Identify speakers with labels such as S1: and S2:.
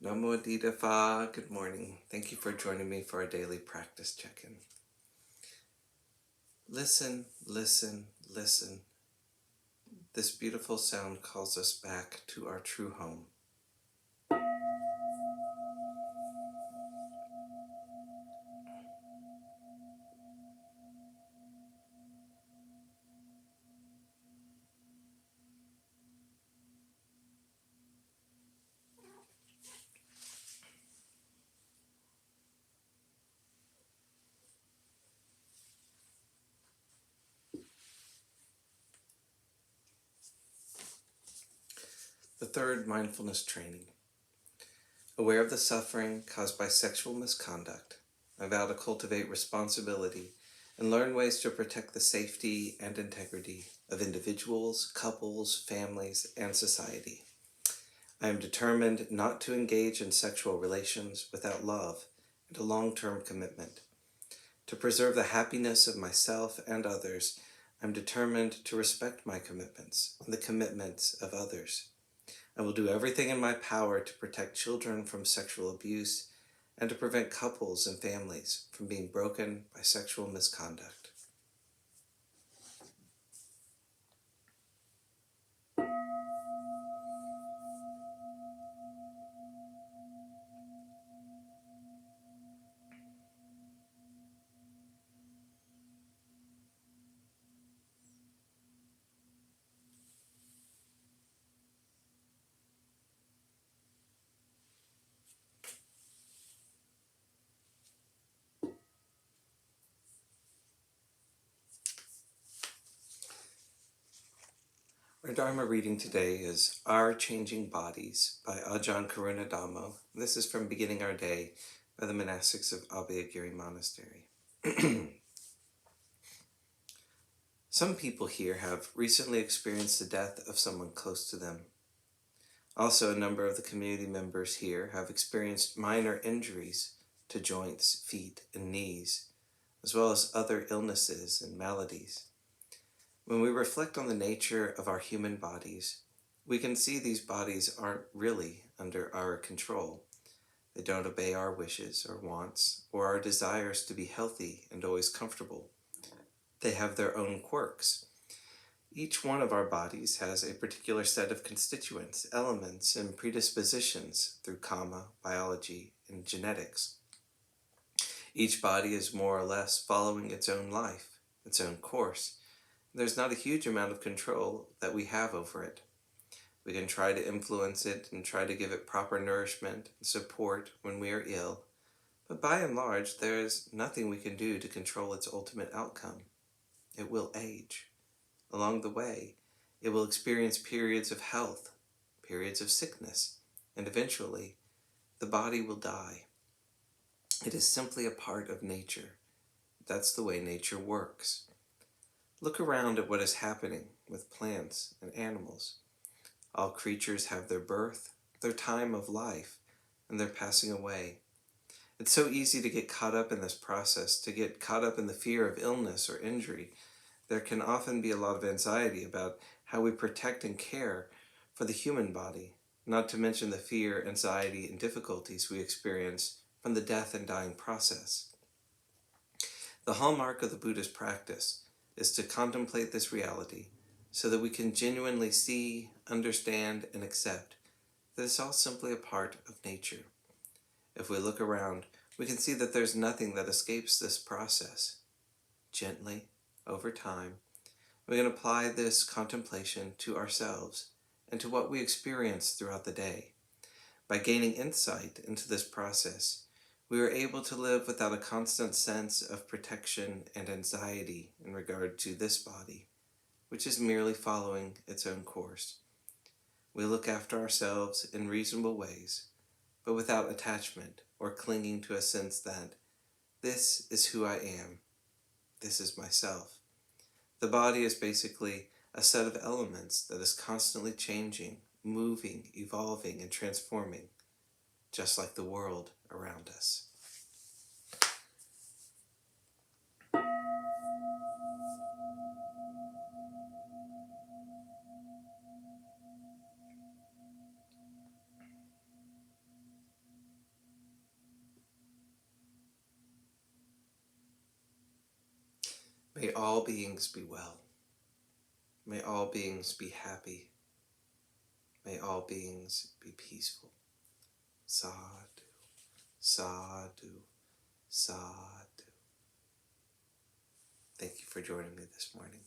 S1: Namo Phat. Good morning. Thank you for joining me for our daily practice check-in. Listen, listen, listen. This beautiful sound calls us back to our true home. The third mindfulness training. Aware of the suffering caused by sexual misconduct, I vow to cultivate responsibility and learn ways to protect the safety and integrity of individuals, couples, families, and society. I am determined not to engage in sexual relations without love and a long-term commitment. To preserve the happiness of myself and others, I am determined to respect my commitments and the commitments of others. I will do everything in my power to protect children from sexual abuse and to prevent couples and families from being broken by sexual misconduct. Our Dharma reading today is Our Changing Bodies by Ajahn Karuna Dhammo. This is from Beginning Our Day by the monastics of Abhayagiri Monastery. Some people here have recently experienced the death of someone close to them. Also, a number of the community members here have experienced minor injuries to joints, feet, and knees, as well as other illnesses and maladies. When we reflect on the nature of our human bodies, we can see these bodies aren't really under our control. They don't obey our wishes or wants or our desires to be healthy and always comfortable. They have their own quirks. Each one of our bodies has a particular set of constituents, elements, and predispositions through karma, biology, and genetics. Each body is more or less following its own life, its own course. There's not a huge amount of control that we have over it. We can try to influence it and try to give it proper nourishment and support when we are ill, but by and large, there is nothing we can do to control its ultimate outcome. It will age. Along the way, it will experience periods of health, periods of sickness, and eventually, the body will die. It is simply a part of nature. That's the way nature works. Look around at what is happening with plants and animals. All creatures have their birth, their time of life, and their passing away. It's so easy to get caught up in this process, to get caught up in the fear of illness or injury. There can often be a lot of anxiety about how we protect and care for the human body, not to mention the fear, anxiety, and difficulties we experience from the death and dying process. The hallmark of the Buddhist practice is to contemplate this reality so that we can genuinely see, understand, and accept that it's all simply a part of nature. If we look around, we can see that there's nothing that escapes this process. Gently, over time, we can apply this contemplation to ourselves and to what we experience throughout the day. By gaining insight into this process, we are able to live without a constant sense of protection and anxiety in regard to this body, which is merely following its own course. We look after ourselves in reasonable ways, but without attachment or clinging to a sense that this is who I am, this is myself. The body is basically a set of elements that is constantly changing, moving, evolving, and transforming, just like the world around us. May all beings be well. May all beings be happy. May all beings be peaceful. Sadhu, sadhu, sadhu. Thank you for joining me this morning.